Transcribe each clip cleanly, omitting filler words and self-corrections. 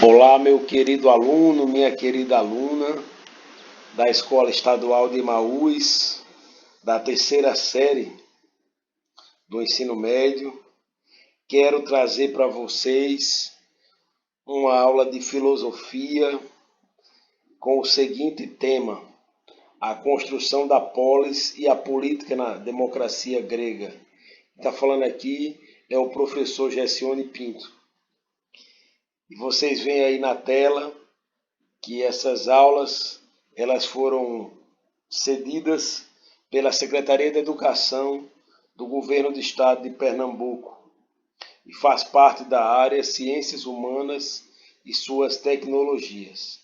Olá, meu querido aluno, minha querida aluna da Escola Estadual de Emaús, da terceira série do ensino médio. Quero trazer para vocês uma aula de filosofia com o seguinte tema: a construção da polis e a política na democracia grega. Quem está falando aqui é o professor Gessione Pinto. E vocês veem aí na tela que essas aulas elas foram cedidas pela Secretaria de Educação do Governo do Estado de Pernambuco e faz parte da área Ciências Humanas e suas tecnologias.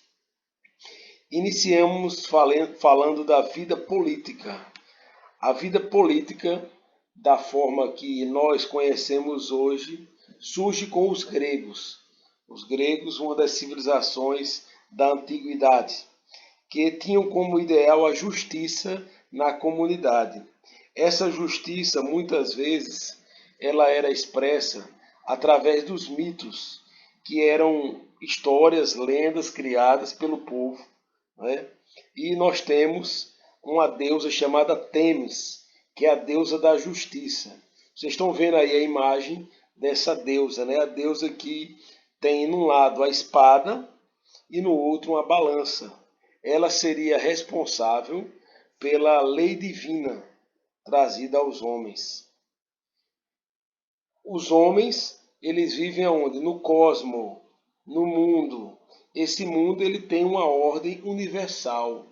Iniciamos falando da vida política. A vida política, da forma que nós conhecemos hoje, surge com os gregos. Os gregos, uma das civilizações da antiguidade, que tinham como ideal a justiça na comunidade. Essa justiça, muitas vezes, ela era expressa através dos mitos, que eram histórias, lendas criadas pelo povo, né? E nós temos uma deusa chamada Temis, que é a deusa da justiça. Vocês estão vendo aí a imagem dessa deusa, né? A deusa que tem num lado a espada e no outro uma balança. Ela seria responsável pela lei divina trazida aos homens. Os homens, eles vivem aonde? No cosmo, no mundo. Esse mundo ele tem uma ordem universal,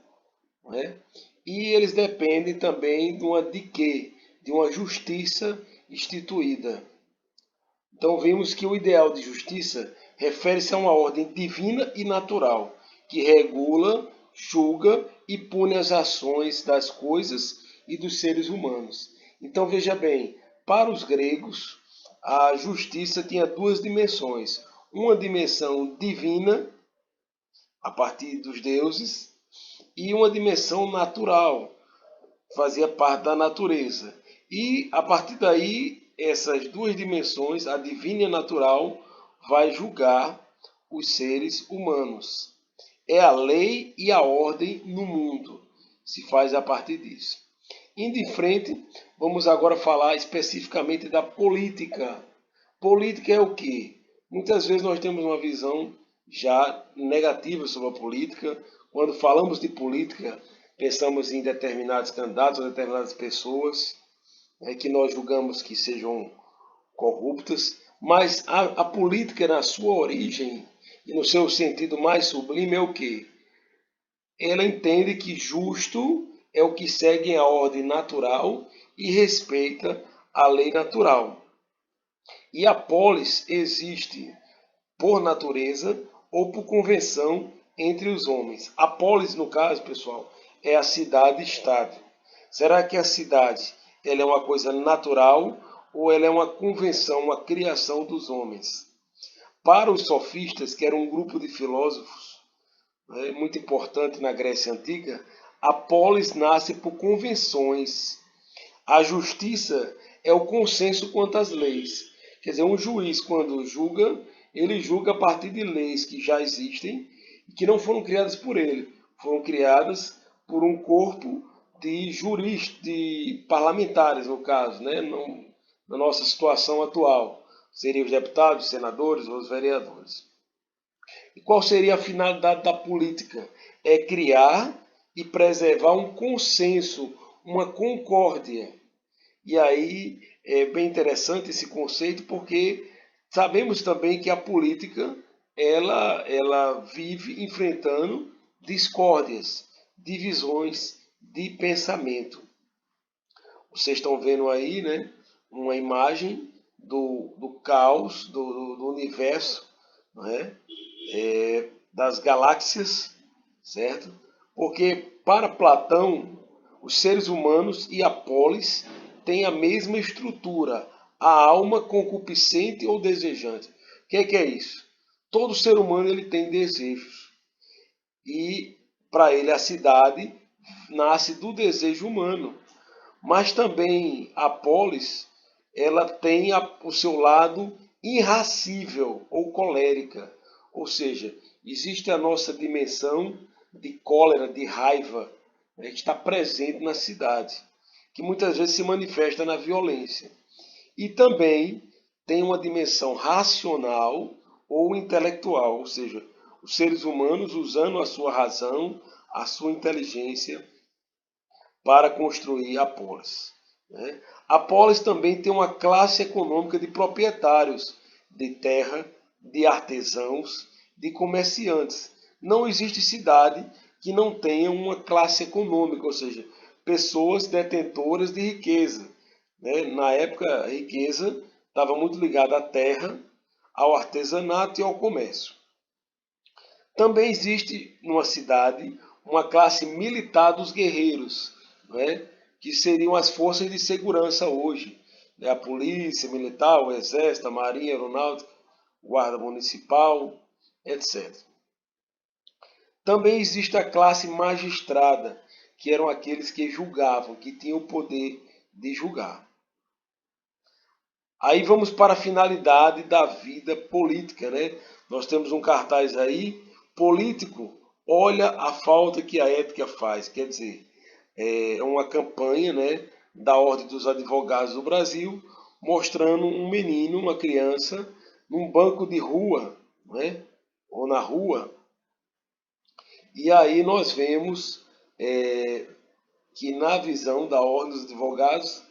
né? E eles dependem também de quê? De uma justiça instituída. Então vimos que o ideal de justiça refere-se a uma ordem divina e natural, que regula, julga e pune as ações das coisas e dos seres humanos. Então veja bem, para os gregos, a justiça tinha duas dimensões. Uma dimensão divina, a partir dos deuses, e uma dimensão natural, fazia parte da natureza. E a partir daí, essas duas dimensões, a divina e a natural, vai julgar os seres humanos. É a lei e a ordem no mundo. Se faz a partir disso. Indo em frente, vamos agora falar especificamente da política. Política é o quê? Muitas vezes nós temos uma visão já negativa sobre a política. Quando falamos de política, pensamos em determinados candidatos ou determinadas pessoas, né, que nós julgamos que sejam corruptas, mas a política na sua origem e no seu sentido mais sublime é o quê? Ela entende que justo é o que segue a ordem natural e respeita a lei natural. E a polis existe por natureza ou por convenção entre os homens. A polis, no caso, pessoal, é a cidade-estado. Será que a cidade ela é uma coisa natural ou ela é uma convenção, uma criação dos homens? Para os sofistas, que era um grupo de filósofos, né, muito importante na Grécia Antiga, a polis nasce por convenções. A justiça é o consenso quanto às leis. Quer dizer, um juiz, quando julga, ele julga a partir de leis que já existem e que não foram criadas por ele, foram criadas por um corpo de juristas, de parlamentares, no caso, né? Na nossa situação atual. Seriam os deputados, os senadores ou os vereadores. E qual seria a finalidade da política? É criar e preservar um consenso, uma concórdia. E aí é bem interessante esse conceito, porque sabemos também que a política ela vive enfrentando discórdias, divisões de pensamento. Vocês estão vendo aí, né, uma imagem do caos, do universo, né, das galáxias, certo? Porque para Platão, os seres humanos e a polis têm a mesma estrutura, a alma concupiscente ou desejante. O que é isso? Todo ser humano ele tem desejos e para ele a cidade nasce do desejo humano. Mas também a polis ela tem o seu lado irracível ou colérica, Ou seja, existe a nossa dimensão de cólera, de raiva, né, que está presente na cidade, que muitas vezes se manifesta na violência. E também tem uma dimensão racional ou intelectual, ou seja, os seres humanos usando a sua razão, a sua inteligência para construir a polis, né? A polis também tem uma classe econômica de proprietários de terra, de artesãos, de comerciantes. Não existe cidade que não tenha uma classe econômica, ou seja, pessoas detentoras de riqueza, né? Na época, a riqueza estava muito ligada à terra, ao artesanato e ao comércio. Também existe numa cidade uma classe militar dos guerreiros, né? Que seriam as forças de segurança hoje, né? A polícia militar, o exército, a marinha, a aeronáutica, guarda municipal, etc. Também existe a classe magistrada, que eram aqueles que julgavam, que tinham o poder de julgar. Aí vamos para a finalidade da vida política, né? Nós temos um cartaz aí, político, olha a falta que a ética faz. Quer dizer, é uma campanha, né, da Ordem dos Advogados do Brasil, mostrando um menino, uma criança, num banco de rua, né, ou na rua. E aí nós vemos que na visão da Ordem dos Advogados,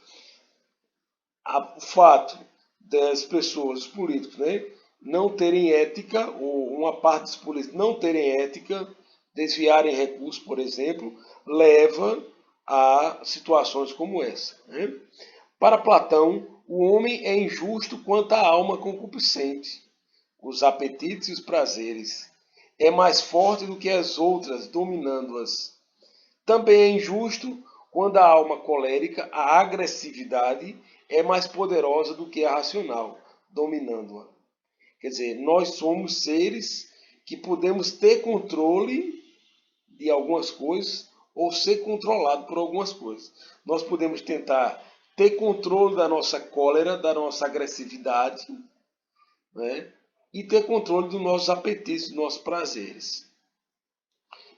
o fato das pessoas, os políticos, né, não terem ética, ou uma parte dos políticos não terem ética, desviarem recursos, por exemplo, leva a situações como essa, né? Para Platão, o homem é injusto quanto à alma concupiscente, os apetites e os prazeres. É mais forte do que as outras, dominando-as. Também é injusto quando a alma colérica, a agressividade, é mais poderosa do que a racional, dominando-a. Quer dizer, nós somos seres que podemos ter controle de algumas coisas ou ser controlado por algumas coisas. Nós podemos tentar ter controle da nossa cólera, da nossa agressividade, né? E ter controle dos nossos apetites, dos nossos prazeres.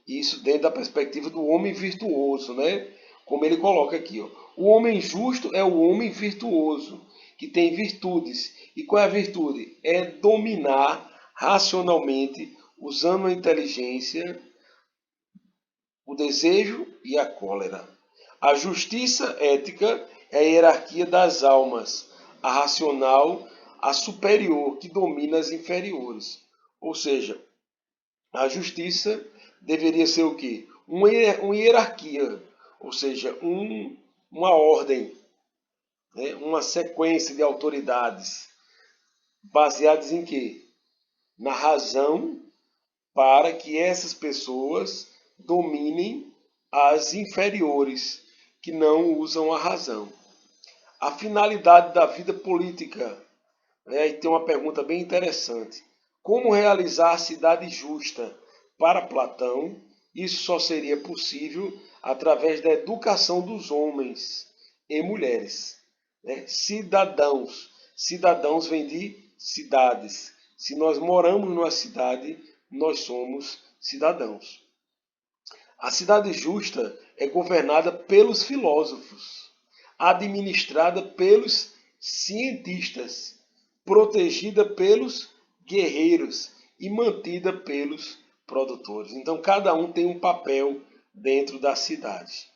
Isso dentro da perspectiva do homem virtuoso, né? Como ele coloca aqui, ó. O homem justo é o homem virtuoso, que tem virtudes. E qual é a virtude? É dominar racionalmente, usando a inteligência, o desejo e a cólera. A justiça ética é a hierarquia das almas, a racional, a superior, que domina as inferiores. Ou seja, a justiça deveria ser o quê? Uma hierarquia, ou seja, uma ordem, né? Uma sequência de autoridades, baseadas em quê? Na razão, para que essas pessoas dominem as inferiores, que não usam a razão. A finalidade da vida política, né? E tem uma pergunta bem interessante. Como realizar a cidade justa? Para Platão, isso só seria possível através da educação dos homens e mulheres, né? Cidadãos. Cidadãos vem de cidades. Se nós moramos numa cidade, nós somos cidadãos. A cidade justa é governada pelos filósofos, administrada pelos cientistas, protegida pelos guerreiros e mantida pelos produtores. Então, cada um tem um papel dentro da cidade.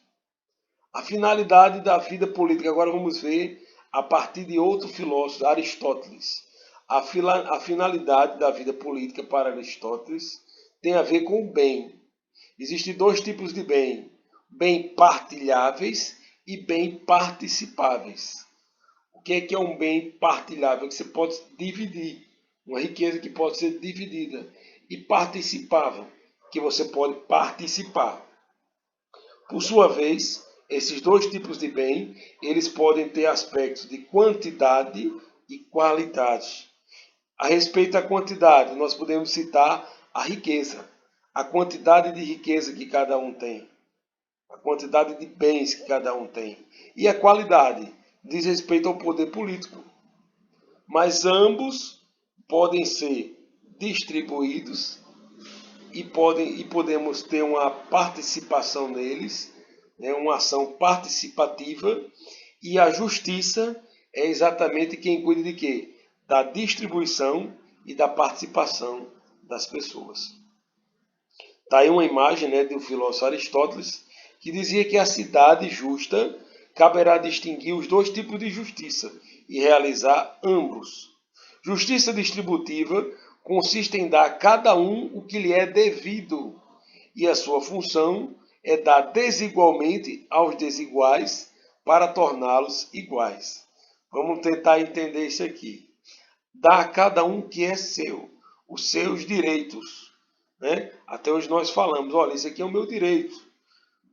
A finalidade da vida política, agora vamos ver a partir de outro filósofo, Aristóteles. A finalidade da vida política para Aristóteles tem a ver com o bem. Existem dois tipos de bem: bem partilháveis e bem participáveis. O que é um bem partilhável? Que você pode dividir, uma riqueza que pode ser dividida. E participável, que você pode participar. Por sua vez, esses dois tipos de bem, eles podem ter aspectos de quantidade e qualidade. A respeito da quantidade, nós podemos citar a riqueza, a quantidade de riqueza que cada um tem, a quantidade de bens que cada um tem. E a qualidade diz respeito ao poder político. Mas ambos podem ser distribuídos e podemos ter uma participação neles, né, uma ação participativa, e a justiça é exatamente quem cuida de quê? Da distribuição e da participação das pessoas. Está aí uma imagem, né, do filósofo Aristóteles, que dizia que a cidade justa caberá distinguir os dois tipos de justiça e realizar ambos. Justiça distributiva consiste em dar a cada um o que lhe é devido, e a sua função é dar desigualmente aos desiguais para torná-los iguais. Vamos tentar entender isso aqui. Dar a cada um o que é seu, os seus direitos, né? Até hoje nós falamos, olha, isso aqui é o meu direito.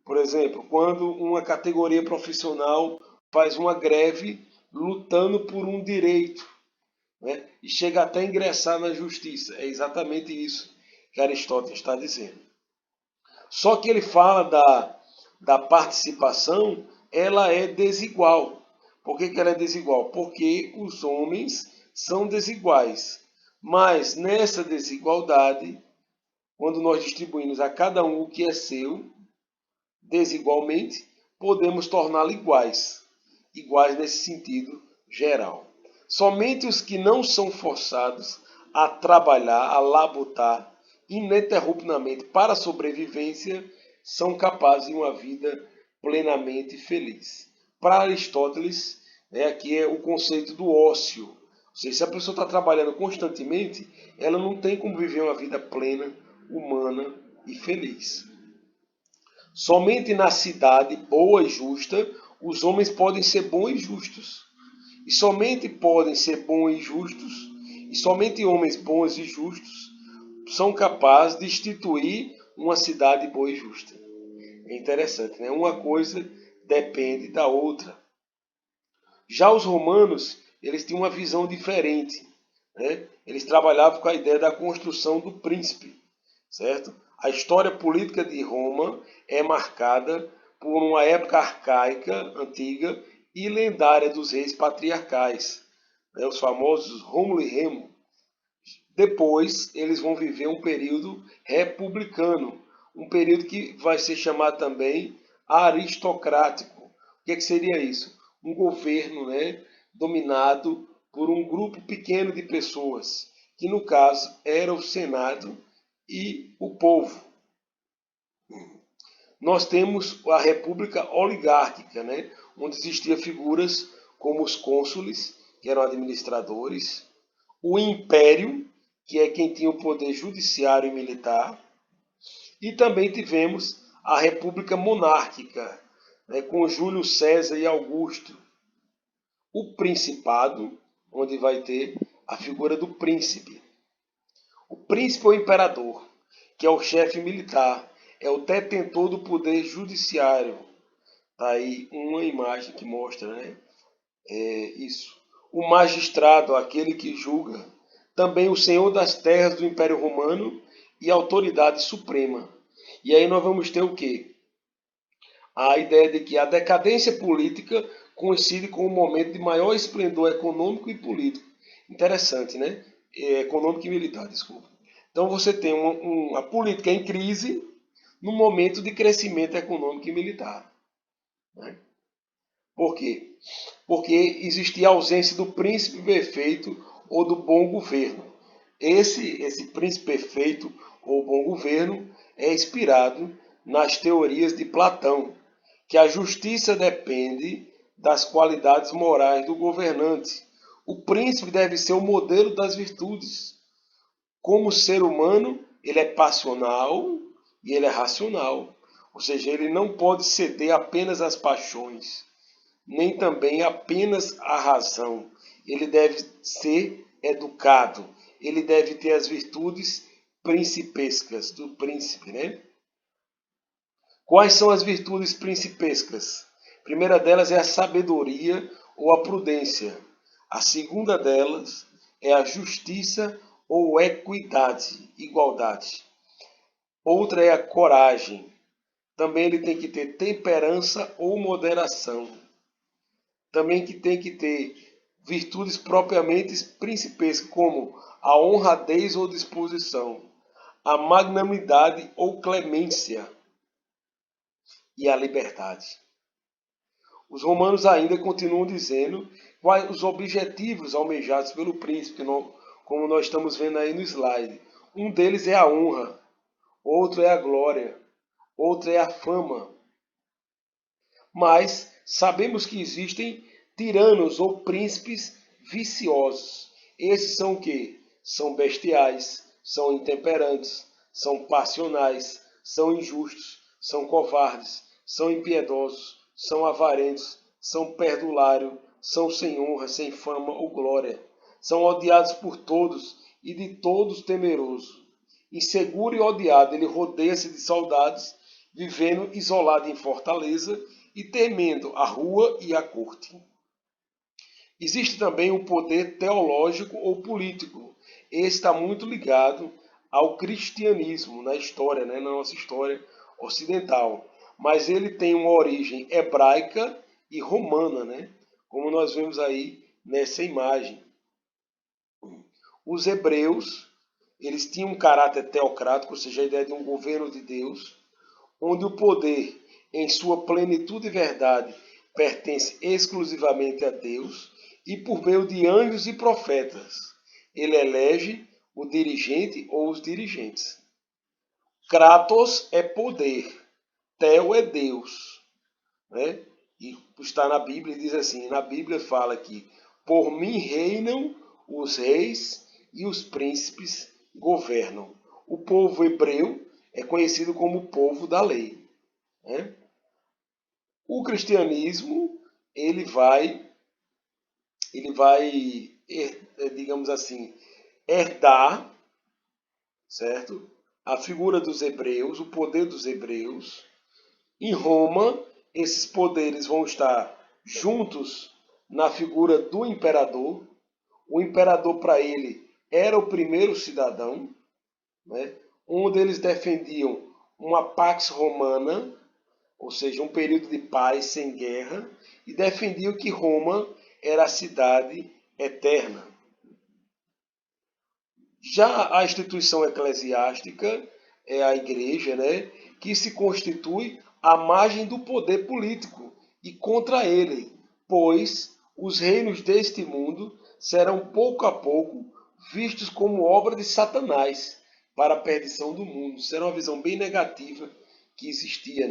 Por exemplo, quando uma categoria profissional faz uma greve lutando por um direito, né? E chega até a ingressar na justiça. É exatamente isso que Aristóteles está dizendo. Só que ele fala da participação, ela é desigual. Por que ela é desigual? Porque os homens são desiguais. Mas nessa desigualdade, quando nós distribuímos a cada um o que é seu, desigualmente, podemos torná-lo iguais. Iguais nesse sentido geral. Somente os que não são forçados a trabalhar, a labutar ininterruptamente para a sobrevivência, são capazes de uma vida plenamente feliz. Para Aristóteles, aqui é o conceito do ócio. Ou seja, se a pessoa está trabalhando constantemente, ela não tem como viver uma vida plena, humana e feliz. Somente na cidade boa e justa, os homens podem ser bons e justos. E somente podem ser bons e justos, e somente homens bons e justos são capazes de instituir uma cidade boa e justa. É interessante, né? Uma coisa depende da outra. Já os romanos, eles tinham uma visão diferente, né? Eles trabalhavam com a ideia da construção do príncipe, certo? A história política de Roma é marcada por uma época arcaica, antiga e lendária dos reis patriarcais, né? Os famosos Rômulo e Remo. Depois, eles vão viver um período republicano, um período que vai ser chamado também aristocrático. O que seria isso? Um governo, né, dominado por um grupo pequeno de pessoas, que no caso era o Senado e o povo. Nós temos a República Oligárquica, né, onde existiam figuras como os cônsules, que eram administradores, o Império, que é quem tinha o poder judiciário e militar, e também tivemos a República Monárquica, né, com Júlio César e Augusto. O Principado, onde vai ter a figura do príncipe. O príncipe é o imperador, que é o chefe militar, é o detentor do poder judiciário. Está aí uma imagem que mostra, né? Isso. O magistrado, aquele que julga. Também o senhor das terras do Império Romano e a autoridade suprema. E aí nós vamos ter o quê? A ideia de que a decadência política coincide com o momento de maior esplendor econômico e político. Interessante, né? Econômico e militar, desculpa. Então você tem uma política em crise no momento de crescimento econômico e militar. Né? Por quê? Porque existia a ausência do príncipe perfeito ou do bom governo. Esse príncipe perfeito ou bom governo é inspirado nas teorias de Platão, que a justiça depende das qualidades morais do governante. O príncipe deve ser o modelo das virtudes. Como ser humano, ele é passional e ele é racional. Ou seja, ele não pode ceder apenas às paixões, nem também apenas à razão. Ele deve ser educado, ele deve ter as virtudes principescas do príncipe, né? Quais são as virtudes principescas? A primeira delas é a sabedoria ou a prudência. A segunda delas é a justiça ou equidade, igualdade. Outra é a coragem. Também ele tem que ter temperança ou moderação. Também que tem que ter virtudes propriamente principescas, como a honradez ou disposição, a magnanimidade ou clemência e a liberdade. Os romanos ainda continuam dizendo quais os objetivos almejados pelo príncipe, como nós estamos vendo aí no slide. Um deles é a honra, outro é a glória, outro é a fama. Mas sabemos que existem tiranos ou príncipes viciosos. Esses são o quê? São bestiais, são intemperantes, são passionais, são injustos, são covardes, são impiedosos, são avarentos, são perdulários, são sem honra, sem fama ou glória. São odiados por todos e de todos temeroso. Inseguro e odiado, ele rodeia-se de soldados, vivendo isolado em fortaleza e temendo a rua e a corte. Existe também o poder teológico ou político. Esse está muito ligado ao cristianismo na história, na nossa história ocidental. Mas ele tem uma origem hebraica e romana, como nós vemos aí nessa imagem. Os hebreus, eles tinham um caráter teocrático, ou seja, a ideia de um governo de Deus, onde o poder, em sua plenitude e verdade, pertence exclusivamente a Deus, e por meio de anjos e profetas, ele elege o dirigente ou os dirigentes. Kratos é poder, Theo é Deus. E está na Bíblia e diz assim, na Bíblia fala que por mim reinam os reis e os príncipes governam. O povo hebreu é conhecido como o povo da lei. O cristianismo, ele vai, digamos assim, herdar, certo? A figura dos hebreus, o poder dos hebreus. Em Roma, esses poderes vão estar juntos na figura do imperador. O imperador, para ele, era o primeiro cidadão, onde eles defendiam uma pax romana, ou seja, um período de paz sem guerra, e defendiam que Roma era a cidade eterna. Já a instituição eclesiástica é a igreja, que se constitui à margem do poder político e contra ele, pois os reinos deste mundo serão pouco a pouco vistos como obra de Satanás para a perdição do mundo. Isso era uma visão bem negativa que existia,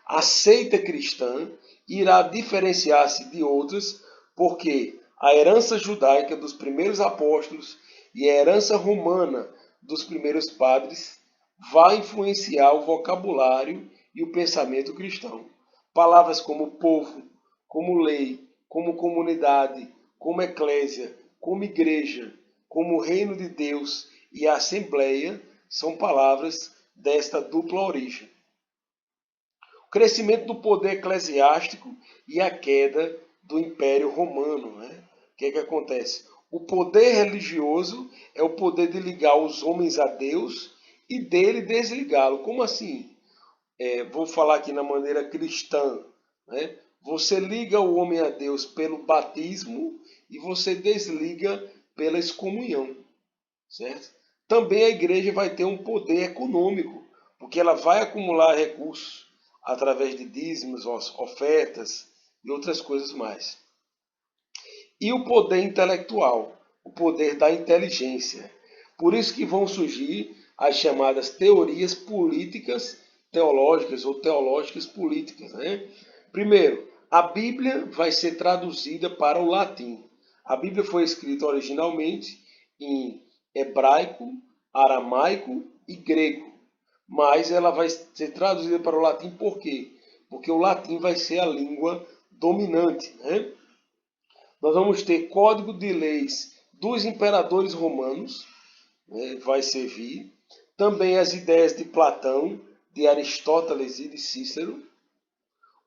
A seita cristã irá diferenciar-se de outras porque a herança judaica dos primeiros apóstolos e a herança romana dos primeiros padres vai influenciar o vocabulário e o pensamento cristão. Palavras como povo, como lei, como comunidade, como eclésia, como igreja, como reino de Deus e assembleia são palavras desta dupla origem. O crescimento do poder eclesiástico e a queda do Império Romano. O que acontece? O poder religioso é o poder de ligar os homens a Deus e dele desligá-lo. Como assim? Vou falar aqui na maneira cristã. Você liga o homem a Deus pelo batismo e você desliga pela excomunhão. Certo? Também a igreja vai ter um poder econômico, porque ela vai acumular recursos através de dízimos, ofertas e outras coisas mais. E o poder intelectual, o poder da inteligência. Por isso que vão surgir as chamadas teorias políticas teológicas ou teológicas políticas. Primeiro, a Bíblia vai ser traduzida para o latim. A Bíblia foi escrita originalmente em hebraico, aramaico e grego. Mas ela vai ser traduzida para o latim por quê? Porque o latim vai ser a língua dominante. Nós vamos ter código de leis dos imperadores romanos, vai servir. Também as ideias de Platão, de Aristóteles e de Cícero.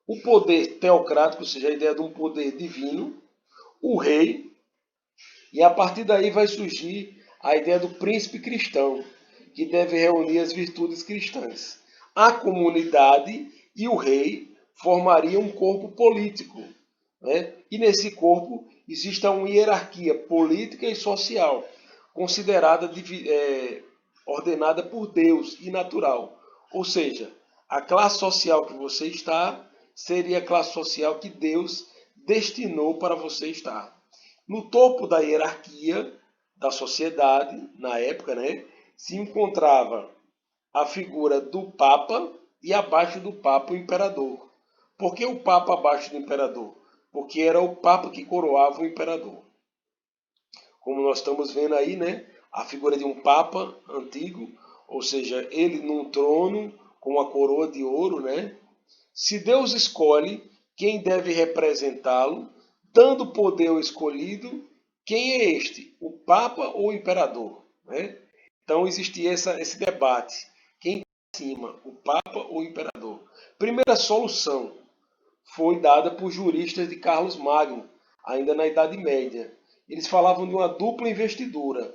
O poder teocrático, ou seja, a ideia de um poder divino. O rei. E a partir daí vai surgir a ideia do príncipe cristão, que deve reunir as virtudes cristãs. A comunidade e o rei formariam um corpo político. E nesse corpo exista uma hierarquia política e social, considerada ordenada por Deus e natural. Ou seja, a classe social que você está seria a classe social que Deus destinou para você estar. No topo da hierarquia da sociedade, na época, né, se encontrava a figura do Papa e abaixo do Papa o imperador. Por que o Papa abaixo do imperador? Porque era o Papa que coroava o imperador. Como nós estamos vendo aí, né, a figura de um Papa antigo, ou seja, ele num trono com uma coroa de ouro, né? Se Deus escolhe quem deve representá-lo, dando poder ao escolhido, quem é este? O Papa ou o Imperador? Né? Então existia esse debate. Quem está acima, o Papa ou o Imperador? Primeira solução foi dada por juristas de Carlos Magno, ainda na Idade Média. Eles falavam de uma dupla investidura,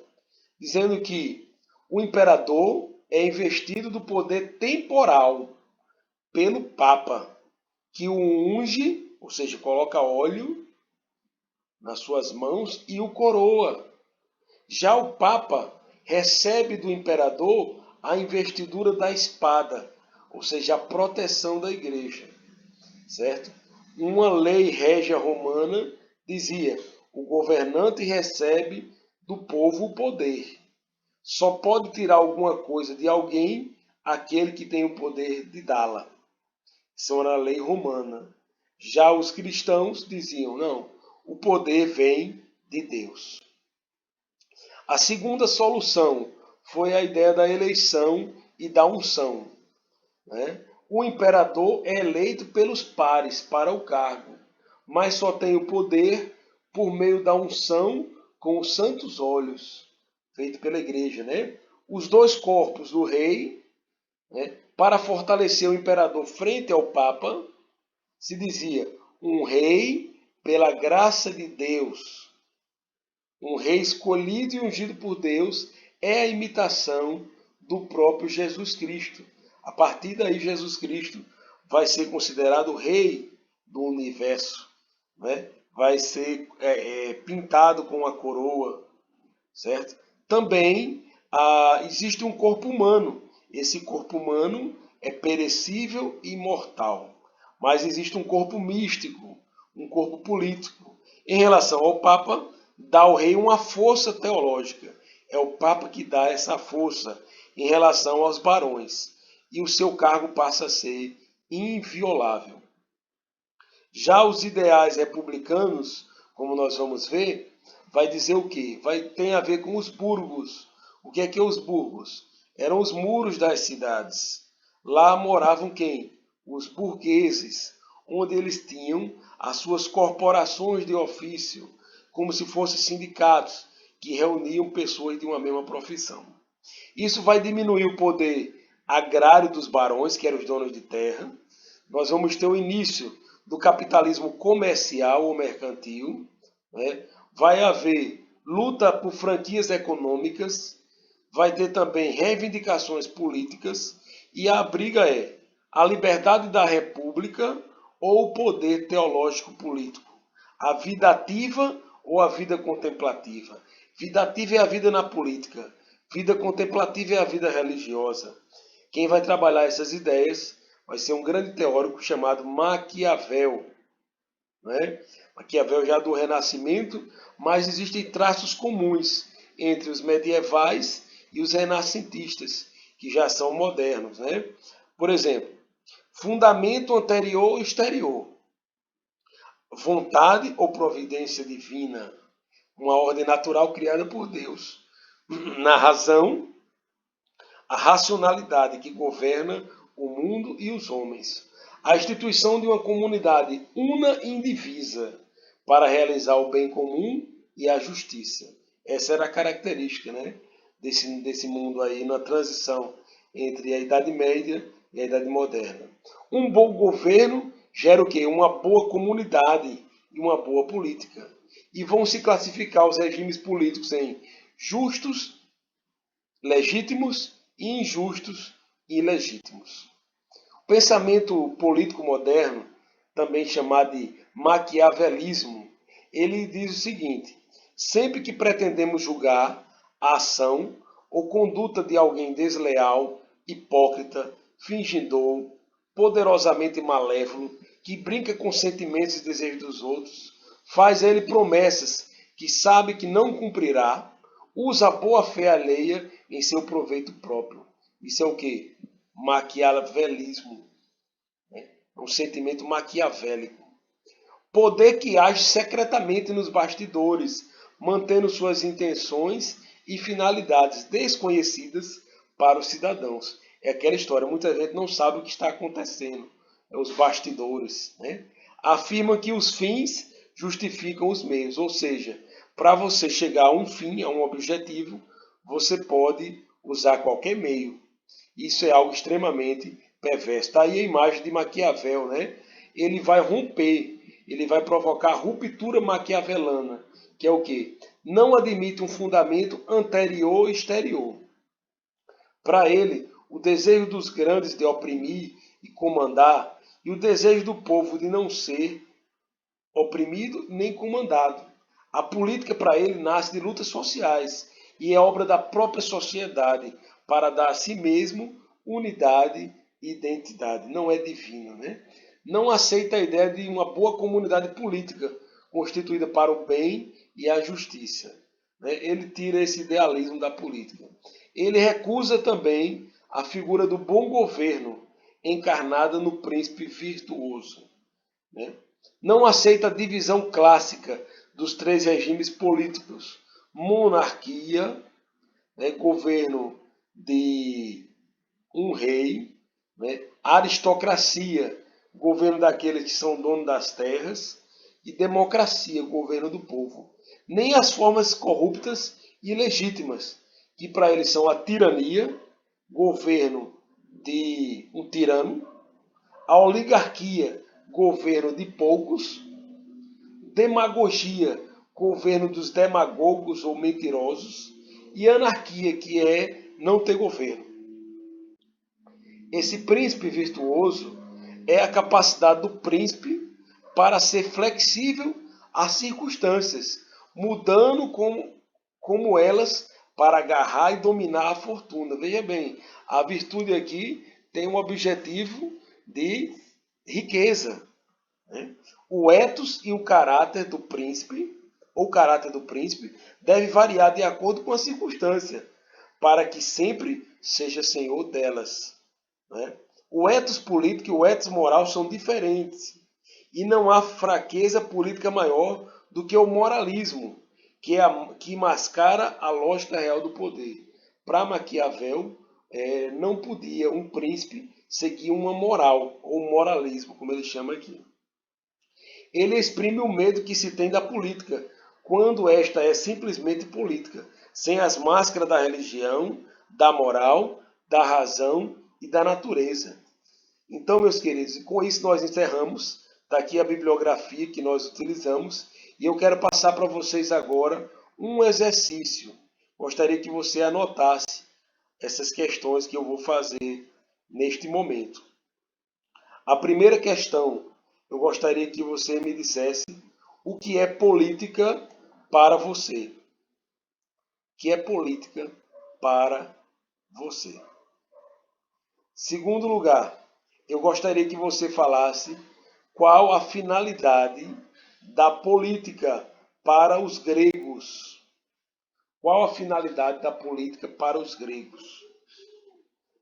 dizendo que o imperador é investido do poder temporal pelo Papa, que o unge, ou seja, coloca óleo nas suas mãos e o coroa. Já o Papa recebe do imperador a investidura da espada, ou seja, a proteção da igreja, certo? Uma lei régia romana dizia: o governante recebe do povo o poder. Só pode tirar alguma coisa de alguém aquele que tem o poder de dá-la. Isso era a lei romana. Já os cristãos diziam: não, o poder vem de Deus. A segunda solução foi a ideia da eleição e da unção. Né? O imperador é eleito pelos pares para o cargo, mas só tem o poder por meio da unção com os santos óleos, feito pela igreja. Né? Os dois corpos do rei, né, para fortalecer o imperador frente ao papa, se dizia um rei pela graça de Deus. Um rei escolhido e ungido por Deus é a imitação do próprio Jesus Cristo. A partir daí, Jesus Cristo vai ser considerado o rei do universo, né? Vai ser pintado com a coroa, certo? Também existe um corpo humano. Esse corpo humano é perecível e mortal. Mas existe um corpo místico, um corpo político. Em relação ao Papa, dá ao rei uma força teológica. É o Papa que dá essa força em relação aos barões. E o seu cargo passa a ser inviolável. Já os ideais republicanos, como nós vamos ver, vai dizer o quê? Tem a ver com os burgos. O que é os burgos? Eram os muros das cidades. Lá moravam quem? Os burgueses, onde eles tinham as suas corporações de ofício, como se fossem sindicatos, que reuniam pessoas de uma mesma profissão. Isso vai diminuir o poder agrário dos barões, que eram os donos de terra. Nós vamos ter o início do capitalismo comercial ou mercantil. Né? Vai haver luta por franquias econômicas, vai ter também reivindicações políticas, e a briga é a liberdade da república ou o poder teológico político, a vida ativa ou a vida contemplativa. Vida ativa é a vida na política, vida contemplativa é a vida religiosa. Quem vai trabalhar essas ideias vai ser um grande teórico chamado Maquiavel. Né? Maquiavel já do Renascimento, mas existem traços comuns entre os medievais e os renascentistas, que já são modernos. Né? Por exemplo, fundamento anterior ou exterior, vontade ou providência divina, uma ordem natural criada por Deus. Na razão, a racionalidade que governa o mundo e os homens. A instituição de uma comunidade una e indivisa para realizar o bem comum e a justiça. Essa era a característica, né, desse mundo aí na transição entre a Idade Média e a Idade Moderna. Um bom governo gera o quê? Uma boa comunidade e uma boa política. E vão se classificar os regimes políticos em justos, legítimos e injustos e ilegítimos. O pensamento político moderno, também chamado de maquiavelismo, ele diz o seguinte: sempre que pretendemos julgar a ação ou conduta de alguém desleal, hipócrita, fingidor, poderosamente malévolo, que brinca com sentimentos e desejos dos outros, faz a ele promessas que sabe que não cumprirá, usa a boa-fé alheia em seu proveito próprio. Isso é o quê? Maquiavelismo. É um sentimento maquiavélico. Poder que age secretamente nos bastidores, mantendo suas intenções e finalidades desconhecidas para os cidadãos. É aquela história, muita gente não sabe o que está acontecendo. É os bastidores. Né? Afirma que os fins justificam os meios, ou seja, para você chegar a um fim, a um objetivo, você pode usar qualquer meio. Isso é algo extremamente perverso. Está aí a imagem de Maquiavel, né? Ele vai romper, ele vai provocar ruptura maquiavelana, que é o quê? Não admite um fundamento anterior e exterior. Para ele, o desejo dos grandes de oprimir e comandar e o desejo do povo de não ser oprimido nem comandado. A política para ele nasce de lutas sociais e é obra da própria sociedade para dar a si mesmo unidade e identidade. Não é divino, né? Não aceita a ideia de uma boa comunidade política constituída para o bem e a justiça. Né? Ele tira esse idealismo da política. Ele recusa também a figura do bom governo encarnada no príncipe virtuoso. Né? Não aceita a divisão clássica dos três regimes políticos: monarquia, né, governo de um rei, né, aristocracia, governo daqueles que são donos das terras, e democracia, governo do povo. Nem as formas corruptas e ilegítimas, que para eles são a tirania, governo de um tirano, a oligarquia, governo de poucos, demagogia, governo dos demagogos ou mentirosos, e anarquia, que é não ter governo. Esse príncipe virtuoso é a capacidade do príncipe para ser flexível às circunstâncias, mudando como elas para agarrar e dominar a fortuna. Veja bem, a virtude aqui tem um objetivo de riqueza. Né? O ethos e o caráter do príncipe, ou caráter do príncipe, deve variar de acordo com a circunstância, para que sempre seja senhor delas. Né? O ethos político e o ethos moral são diferentes. E não há fraqueza política maior do que o moralismo, que mascara a lógica real do poder. Para Maquiavel, não podia um príncipe seguir uma moral, ou moralismo, como ele chama aqui. Ele exprime o medo que se tem da política, quando esta é simplesmente política, sem as máscaras da religião, da moral, da razão e da natureza. Então, meus queridos, com isso nós encerramos. Está aqui a bibliografia que nós utilizamos e eu quero passar para vocês agora um exercício. Gostaria que você anotasse essas questões que eu vou fazer neste momento. A primeira questão, eu gostaria que você me dissesse o que é política para você. O que é política para você? Segundo lugar, eu gostaria que você falasse qual a finalidade da política para os gregos. Qual a finalidade da política para os gregos?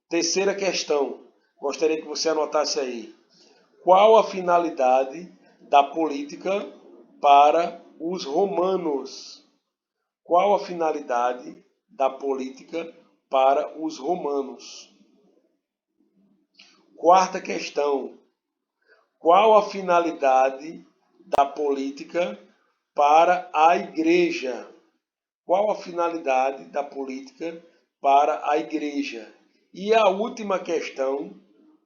Terceira questão, gostaria que você anotasse aí. Qual a finalidade da política para os romanos? Qual a finalidade da política para os romanos? Quarta questão. Qual a finalidade da política para a igreja? Qual a finalidade da política para a igreja? E a última questão,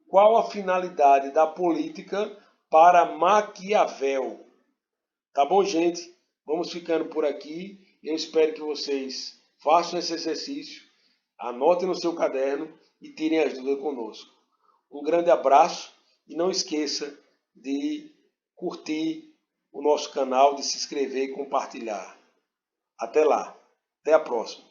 qual a finalidade da política para Maquiavel? Tá bom, gente? Vamos ficando por aqui. Eu espero que vocês façam esse exercício, anotem no seu caderno e tirem as dúvidas conosco. Um grande abraço e não esqueça de curtir, o nosso canal, de se inscrever e compartilhar. Até lá. Até a próxima.